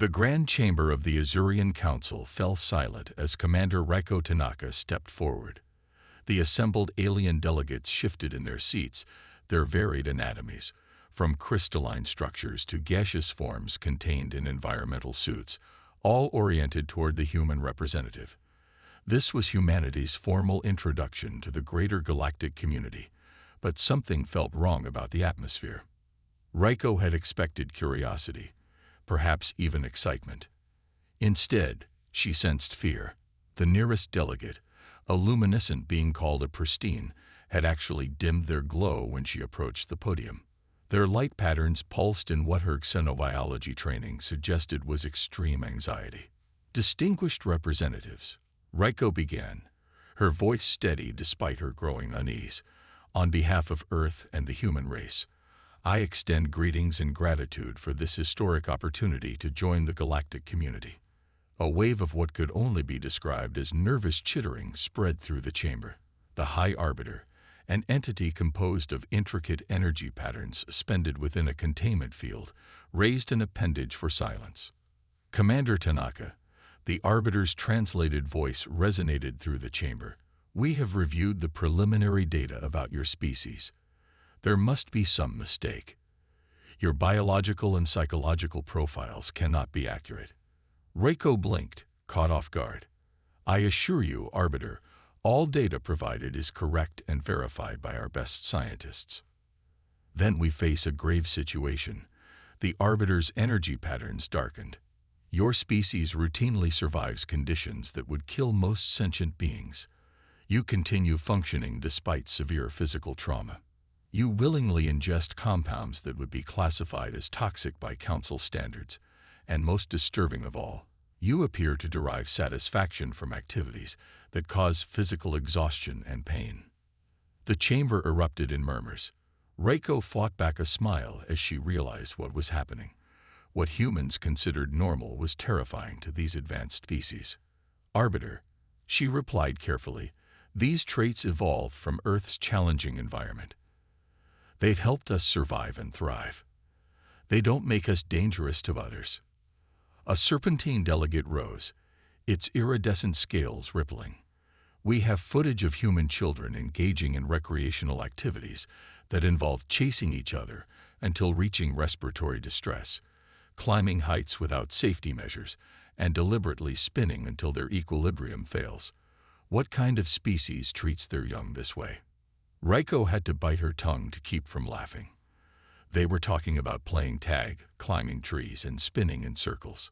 The Grand Chamber of the Azurian Council fell silent as Commander Raiko Tanaka stepped forward. The assembled alien delegates shifted in their seats, their varied anatomies, from crystalline structures to gaseous forms contained in environmental suits, all oriented toward the human representative. This was humanity's formal introduction to the greater galactic community, but something felt wrong about the atmosphere. Raiko had expected curiosity, perhaps even excitement. Instead, she sensed fear. The nearest delegate, a luminescent being called a pristine, had actually dimmed their glow when she approached the podium. Their light patterns pulsed in what her xenobiology training suggested was extreme anxiety. Distinguished representatives, Raiko began, her voice steady despite her growing unease. On behalf of Earth and the human race, I extend greetings and gratitude for this historic opportunity to join the galactic community. A wave of what could only be described as nervous chittering spread through the chamber. The High Arbiter, an entity composed of intricate energy patterns suspended within a containment field, raised an appendage for silence. Commander Tanaka, the Arbiter's translated voice resonated through the chamber. We have reviewed the preliminary data about your species. There must be some mistake. Your biological and psychological profiles cannot be accurate. Raiko blinked, caught off guard. I assure you, Arbiter, all data provided is correct and verified by our best scientists. Then we face a grave situation. The Arbiter's energy patterns darkened. Your species routinely survives conditions that would kill most sentient beings. You continue functioning despite severe physical trauma. You willingly ingest compounds that would be classified as toxic by Council standards, and most disturbing of all, you appear to derive satisfaction from activities that cause physical exhaustion and pain. The chamber erupted in murmurs. Raiko fought back a smile as she realized what was happening. What humans considered normal was terrifying to these advanced species. Arbiter, she replied carefully, these traits evolved from Earth's challenging environment. They've helped us survive and thrive. They don't make us dangerous to others. A serpentine delegate rose, its iridescent scales rippling. We have footage of human children engaging in recreational activities that involve chasing each other until reaching respiratory distress, climbing heights without safety measures, and deliberately spinning until their equilibrium fails. What kind of species treats their young this way? Raiko had to bite her tongue to keep from laughing. They were talking about playing tag, climbing trees, and spinning in circles.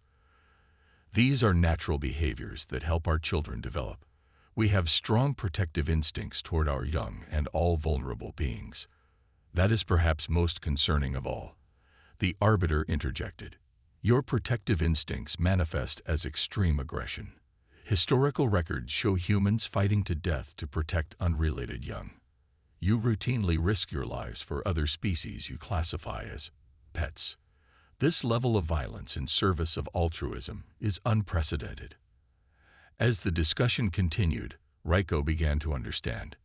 These are natural behaviors that help our children develop. We have strong protective instincts toward our young and all vulnerable beings. That is perhaps most concerning of all. The Arbiter interjected. Your protective instincts manifest as extreme aggression. Historical records show humans fighting to death to protect unrelated young. You routinely risk your lives for other species you classify as pets. This level of violence in service of altruism is unprecedented. As the discussion continued, Raiko began to understand.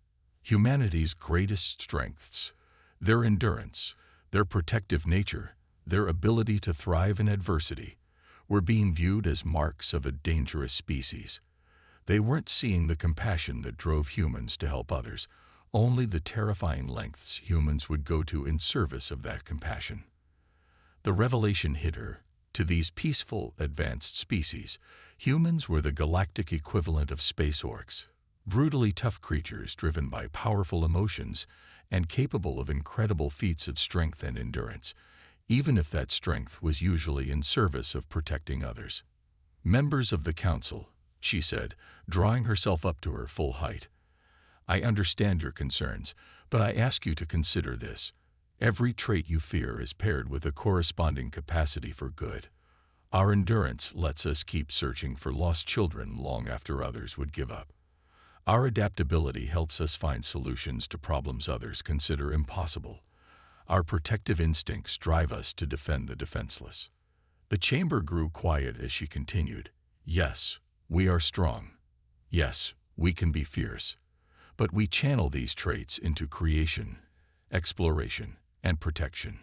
Humanity's greatest strengths, their endurance, their protective nature, their ability to thrive in adversity, were being viewed as marks of a dangerous species. They weren't seeing the compassion that drove humans to help others, only the terrifying lengths humans would go to in service of that compassion. The revelation hit her. To these peaceful, advanced species, humans were the galactic equivalent of space orcs, brutally tough creatures driven by powerful emotions and capable of incredible feats of strength and endurance, even if that strength was usually in service of protecting others. Members of the Council, she said, drawing herself up to her full height. I understand your concerns, but I ask you to consider this. Every trait you fear is paired with a corresponding capacity for good. Our endurance lets us keep searching for lost children long after others would give up. Our adaptability helps us find solutions to problems others consider impossible. Our protective instincts drive us to defend the defenseless. The chamber grew quiet as she continued. Yes, we are strong. Yes, we can be fierce. But we channel these traits into creation, exploration, and protection.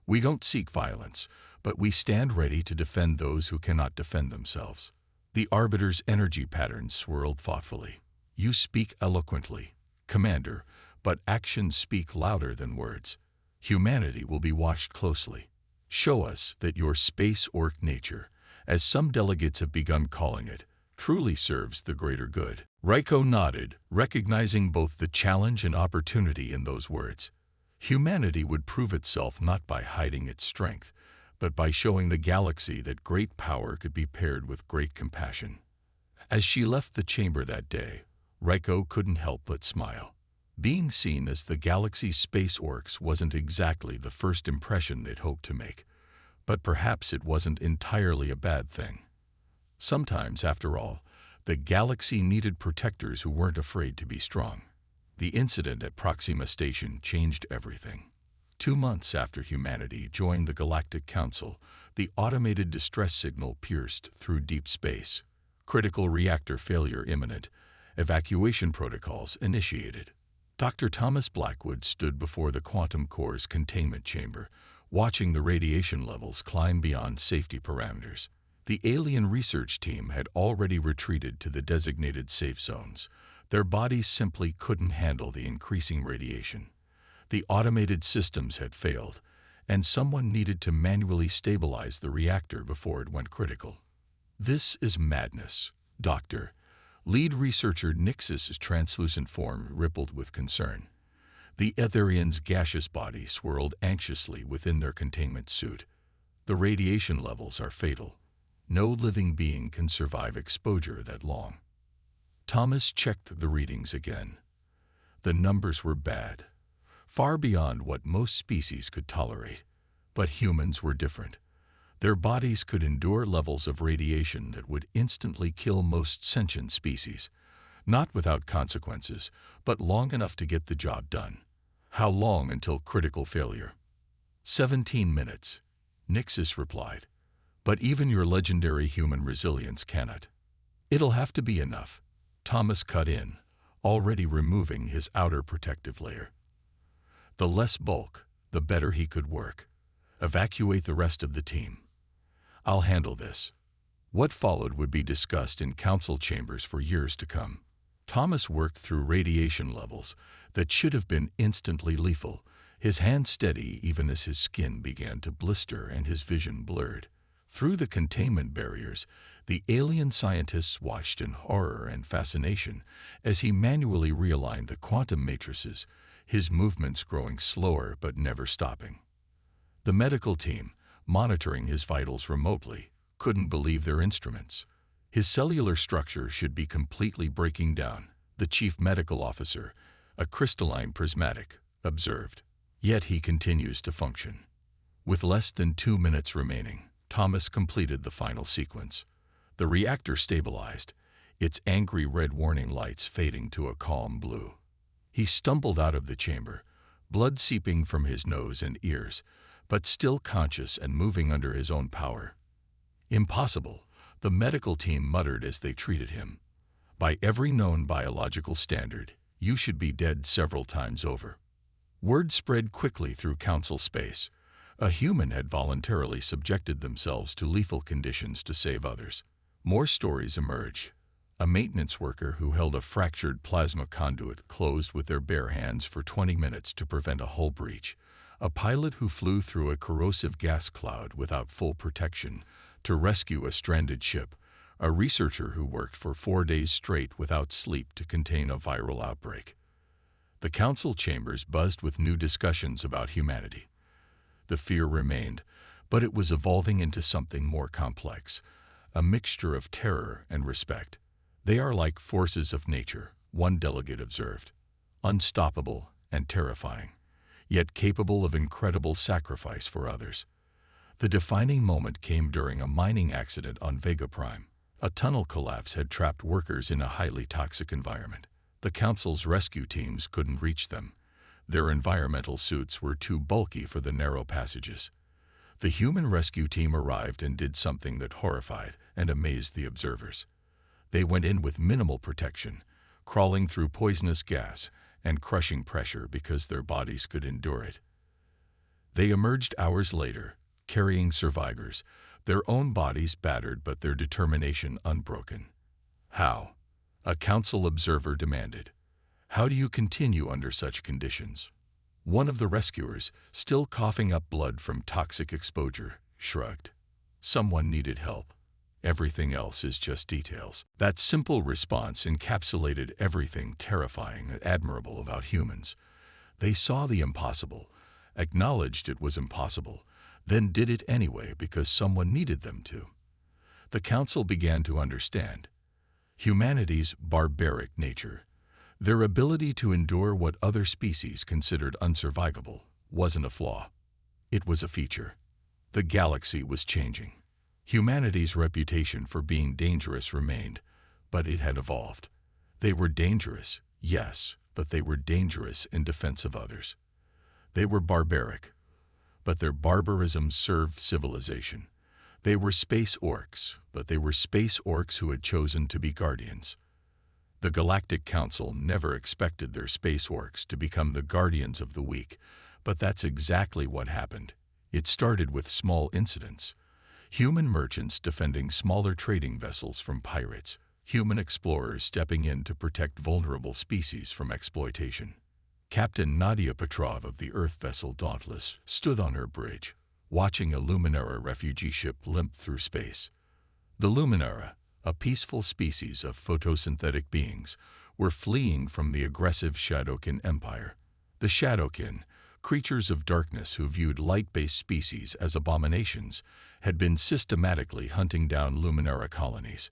We don't seek violence, but we stand ready to defend those who cannot defend themselves." The Arbiter's energy patterns swirled thoughtfully. "You speak eloquently, Commander, but actions speak louder than words. Humanity will be watched closely. Show us that your space orc nature, as some delegates have begun calling it, truly serves the greater good." Raiko nodded, recognizing both the challenge and opportunity in those words. Humanity would prove itself not by hiding its strength, but by showing the galaxy that great power could be paired with great compassion. As she left the chamber that day, Raiko couldn't help but smile. Being seen as the galaxy's space orcs wasn't exactly the first impression they'd hoped to make, but perhaps it wasn't entirely a bad thing. Sometimes, after all, the galaxy needed protectors who weren't afraid to be strong. The incident at Proxima Station changed everything. 2 months after humanity joined the Galactic Council, the automated distress signal pierced through deep space. Critical reactor failure imminent. Evacuation protocols initiated. Dr. Thomas Blackwood stood before the quantum core's containment chamber, watching the radiation levels climb beyond safety parameters. The alien research team had already retreated to the designated safe zones. Their bodies simply couldn't handle the increasing radiation. The automated systems had failed, and someone needed to manually stabilize the reactor before it went critical. "This is madness, Doctor." Lead researcher Nixus's translucent form rippled with concern. The Etherian's gaseous body swirled anxiously within their containment suit. "The radiation levels are fatal. No living being can survive exposure that long." Thomas checked the readings again. The numbers were bad, far beyond what most species could tolerate. But humans were different. Their bodies could endure levels of radiation that would instantly kill most sentient species, not without consequences, but long enough to get the job done. "How long until critical failure?" 17 minutes, Nixus replied. "But even your legendary human resilience cannot." "It'll have to be enough," Thomas cut in, already removing his outer protective layer. The less bulk, the better he could work. "Evacuate the rest of the team. I'll handle this." What followed would be discussed in council chambers for years to come. Thomas worked through radiation levels that should have been instantly lethal, his hands steady even as his skin began to blister and his vision blurred. Through the containment barriers, the alien scientists watched in horror and fascination as he manually realigned the quantum matrices, his movements growing slower but never stopping. The medical team, monitoring his vitals remotely, couldn't believe their instruments. His cellular structure should be completely breaking down, the chief medical officer, a crystalline prismatic, observed. Yet he continues to function. With less than 2 minutes remaining, Thomas completed the final sequence. The reactor stabilized, its angry red warning lights fading to a calm blue. He stumbled out of the chamber, blood seeping from his nose and ears, but still conscious and moving under his own power. "Impossible," the medical team muttered as they treated him. "By every known biological standard, you should be dead several times over." Word spread quickly through council space. A human had voluntarily subjected themselves to lethal conditions to save others. More stories emerged. A maintenance worker who held a fractured plasma conduit closed with their bare hands for 20 minutes to prevent a hull breach. A pilot who flew through a corrosive gas cloud without full protection to rescue a stranded ship. A researcher who worked for 4 days straight without sleep to contain a viral outbreak. The council chambers buzzed with new discussions about humanity. The fear remained, but it was evolving into something more complex, a mixture of terror and respect. "They are like forces of nature," one delegate observed. "Unstoppable and terrifying, yet capable of incredible sacrifice for others." The defining moment came during a mining accident on Vega Prime. A tunnel collapse had trapped workers in a highly toxic environment. The council's rescue teams couldn't reach them. Their environmental suits were too bulky for the narrow passages. The human rescue team arrived and did something that horrified and amazed the observers. They went in with minimal protection, crawling through poisonous gas and crushing pressure because their bodies could endure it. They emerged hours later, carrying survivors, their own bodies battered but their determination unbroken. How? A council observer demanded. How do you continue under such conditions? One of the rescuers, still coughing up blood from toxic exposure, shrugged. Someone needed help. Everything else is just details. That simple response encapsulated everything terrifying and admirable about humans. They saw the impossible, acknowledged it was impossible, then did it anyway because someone needed them to. The council began to understand humanity's barbaric nature. Their ability to endure what other species considered unsurvivable wasn't a flaw. It was a feature. The galaxy was changing. Humanity's reputation for being dangerous remained, but it had evolved. They were dangerous, yes, but they were dangerous in defense of others. They were barbaric, but their barbarism served civilization. They were space orcs, but they were space orcs who had chosen to be guardians. The Galactic Council never expected their space orcs to become the guardians of the weak, but that's exactly what happened. It started with small incidents. Human merchants defending smaller trading vessels from pirates, human explorers stepping in to protect vulnerable species from exploitation. Captain Nadia Petrov of the Earth vessel Dauntless stood on her bridge, watching a Luminara refugee ship limp through space. The Luminara, a peaceful species of photosynthetic beings, were fleeing from the aggressive Shadowkin Empire. The Shadowkin, creatures of darkness who viewed light-based species as abominations, had been systematically hunting down Luminara colonies.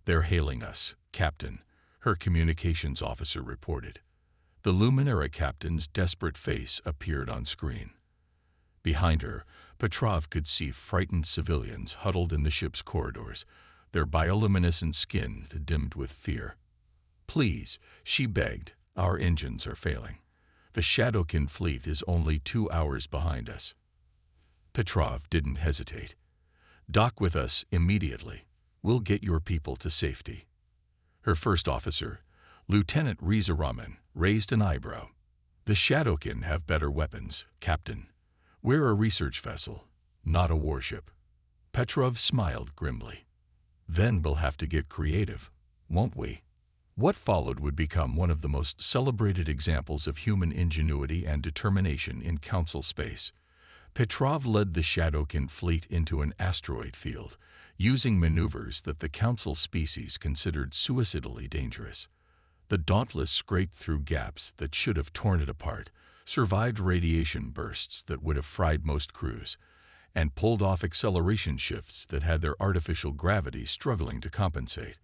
"They're hailing us, Captain," her communications officer reported. The Luminara captain's desperate face appeared on screen. Behind her, Petrov could see frightened civilians huddled in the ship's corridors, their bioluminescent skin dimmed with fear. "Please," she begged, "our engines are failing. The Shadowkin fleet is only 2 hours behind us." Petrov didn't hesitate. "Dock with us immediately. We'll get your people to safety." Her first officer, Lieutenant Riza Raman, raised an eyebrow. "The Shadowkin have better weapons, Captain. We're a research vessel, not a warship." Petrov smiled grimly. "Then we'll have to get creative, won't we?" What followed would become one of the most celebrated examples of human ingenuity and determination in Council space. Petrov led the Shadowkin fleet into an asteroid field, using maneuvers that the Council species considered suicidally dangerous. The Dauntless scraped through gaps that should have torn it apart, survived radiation bursts that would have fried most crews, and pulled off acceleration shifts that had their artificial gravity struggling to compensate.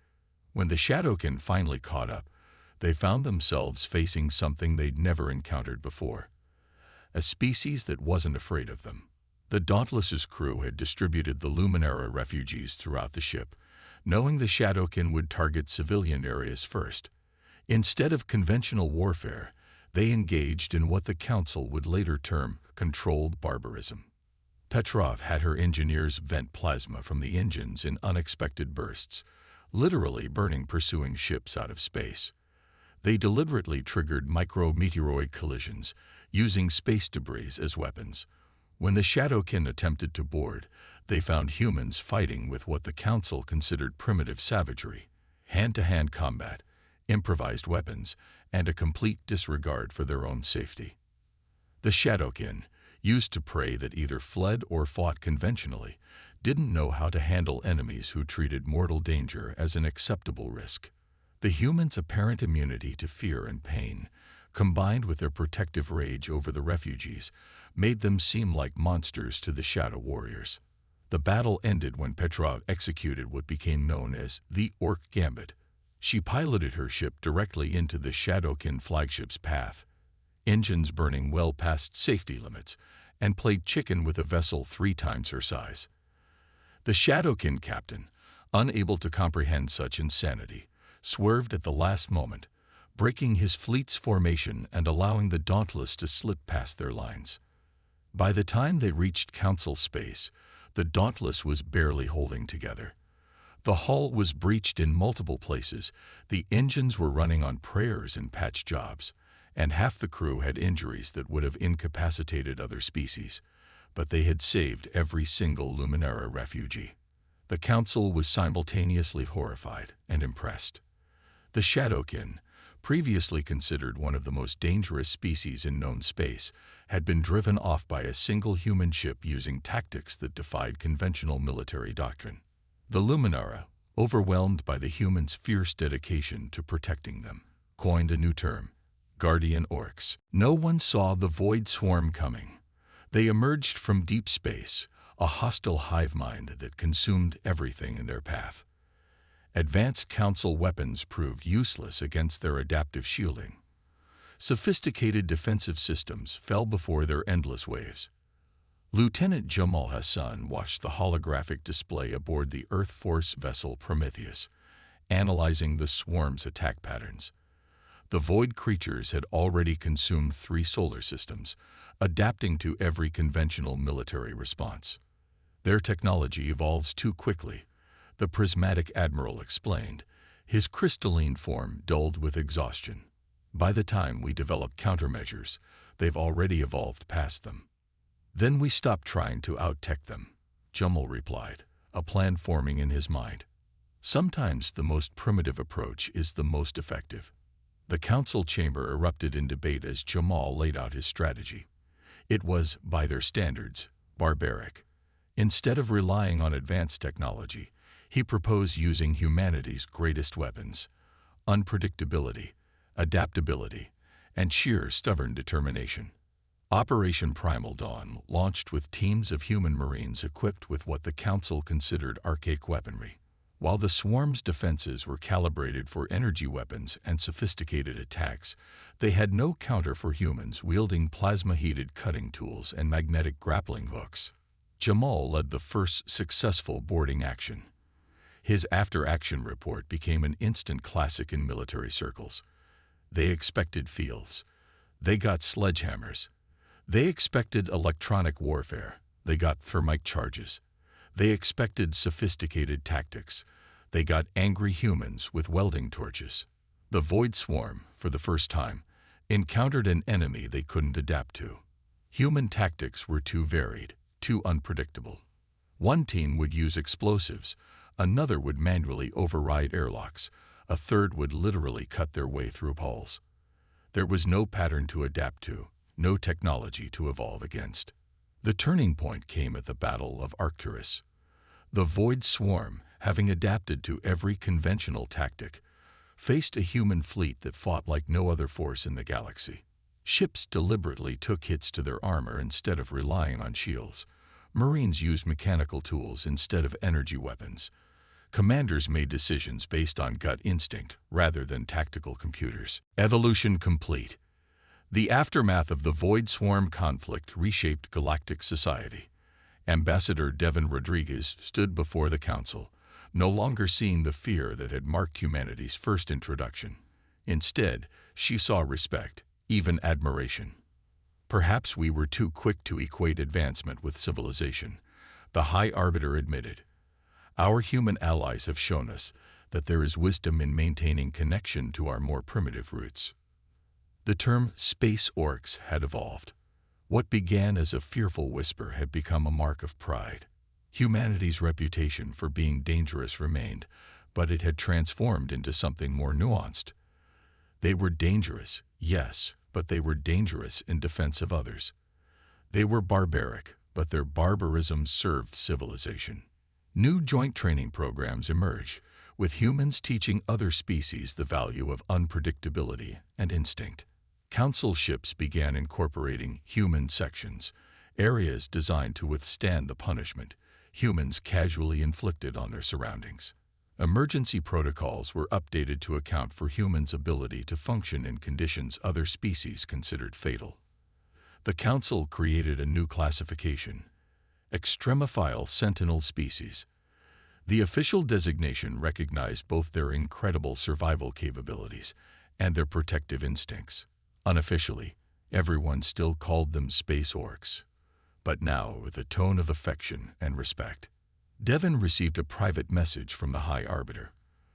When the Shadowkin finally caught up, they found themselves facing something they'd never encountered before. A species that wasn't afraid of them. The Dauntless's crew had distributed the Luminara refugees throughout the ship, knowing the Shadowkin would target civilian areas first. Instead of conventional warfare, they engaged in what the Council would later term controlled barbarism. Petrov had her engineers vent plasma from the engines in unexpected bursts, literally burning pursuing ships out of space. They deliberately triggered micrometeoroid collisions, using space debris as weapons. When the Shadowkin attempted to board, they found humans fighting with what the Council considered primitive savagery, hand-to-hand combat, improvised weapons, and a complete disregard for their own safety. The Shadowkin, used to prey that either fled or fought conventionally, didn't know how to handle enemies who treated mortal danger as an acceptable risk. The humans' apparent immunity to fear and pain, combined with their protective rage over the refugees, made them seem like monsters to the Shadow Warriors. The battle ended when Petrov executed what became known as the Orc Gambit. She piloted her ship directly into the Shadowkin flagship's path, engines burning well past safety limits, and played chicken with a vessel 3 times her size. The Shadowkin captain, unable to comprehend such insanity, swerved at the last moment, breaking his fleet's formation and allowing the Dauntless to slip past their lines. By the time they reached Council space, the Dauntless was barely holding together. The hull was breached in multiple places, the engines were running on prayers and patch jobs, and half the crew had injuries that would have incapacitated other species. but they had saved every single Luminara refugee. The Council was simultaneously horrified and impressed. The Shadowkin, previously considered one of the most dangerous species in known space, had been driven off by a single human ship using tactics that defied conventional military doctrine. The Luminara, overwhelmed by the humans' fierce dedication to protecting them, coined a new term, Guardian Orcs. No one saw the Void Swarm coming. They emerged from deep space, a hostile hive mind that consumed everything in their path. Advanced Council weapons proved useless against their adaptive shielding. Sophisticated defensive systems fell before their endless waves. Lieutenant Jamal Hassan watched the holographic display aboard the Earth Force vessel Prometheus, analyzing the swarm's attack patterns. The void creatures had already consumed 3 solar systems, adapting to every conventional military response. Their technology evolves too quickly, the prismatic admiral explained, his crystalline form dulled with exhaustion. By the time we develop countermeasures, they've already evolved past them. Then we stop trying to out-tech them, Jamal replied, a plan forming in his mind. Sometimes the most primitive approach is the most effective. The council chamber erupted in debate as Jamal laid out his strategy. It was, by their standards, barbaric. Instead of relying on advanced technology, he proposed using humanity's greatest weapons: unpredictability, adaptability, and sheer stubborn determination. Operation Primal Dawn launched with teams of human Marines equipped with what the Council considered archaic weaponry. While the swarm's defenses were calibrated for energy weapons and sophisticated attacks, they had no counter for humans wielding plasma-heated cutting tools and magnetic grappling hooks. Jamal led the first successful boarding action. His after-action report became an instant classic in military circles. They expected fields. They got sledgehammers. They expected electronic warfare. They got thermite charges. They expected sophisticated tactics. They got angry humans with welding torches. The Void Swarm, for the first time, encountered an enemy they couldn't adapt to. Human tactics were too varied, too unpredictable. One team would use explosives, another would manually override airlocks, a third would literally cut their way through hulls. There was no pattern to adapt to, no technology to evolve against. The turning point came at the Battle of Arcturus. The Void Swarm, having adapted to every conventional tactic, faced a human fleet that fought like no other force in the galaxy. Ships deliberately took hits to their armor instead of relying on shields. Marines used mechanical tools instead of energy weapons. Commanders made decisions based on gut instinct rather than tactical computers. Evolution complete. The aftermath of the Void Swarm conflict reshaped galactic society. Ambassador Devin Rodriguez stood before the Council, no longer seeing the fear that had marked humanity's first introduction. Instead, she saw respect, even admiration. Perhaps we were too quick to equate advancement with civilization, the High Arbiter admitted. Our human allies have shown us that there is wisdom in maintaining connection to our more primitive roots. The term space orcs had evolved. What began as a fearful whisper had become a mark of pride. Humanity's reputation for being dangerous remained, but it had transformed into something more nuanced. They were dangerous, yes, but they were dangerous in defense of others. They were barbaric, but their barbarism served civilization. New joint training programs emerged, with humans teaching other species the value of unpredictability and instinct. Council ships began incorporating human sections, areas designed to withstand the punishment humans casually inflicted on their surroundings. Emergency protocols were updated to account for humans' ability to function in conditions other species considered fatal. The Council created a new classification: extremophile sentinel species. The official designation recognized both their incredible survival capabilities and their protective instincts. Unofficially, everyone still called them space orcs, but now with a tone of affection and respect. Devin received a private message from the High Arbiter.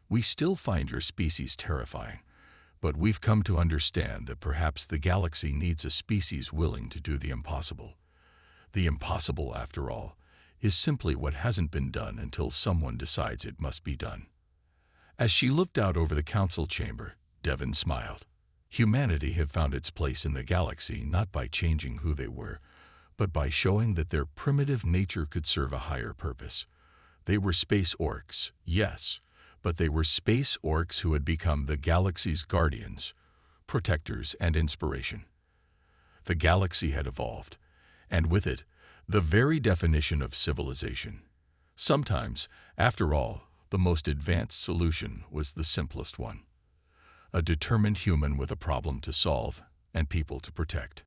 "We still find your species terrifying, but we've come to understand that perhaps the galaxy needs a species willing to do the impossible." The impossible, after all, is simply what hasn't been done until someone decides it must be done. As she looked out over the council chamber, Devon smiled. Humanity had found its place in the galaxy not by changing who they were, but by showing that their primitive nature could serve a higher purpose. They were space orcs, yes, but they were space orcs who had become the galaxy's guardians, protectors, and inspiration. The galaxy had evolved, and with it, the very definition of civilization. Sometimes, after all, the most advanced solution was the simplest one. A determined human with a problem to solve and people to protect.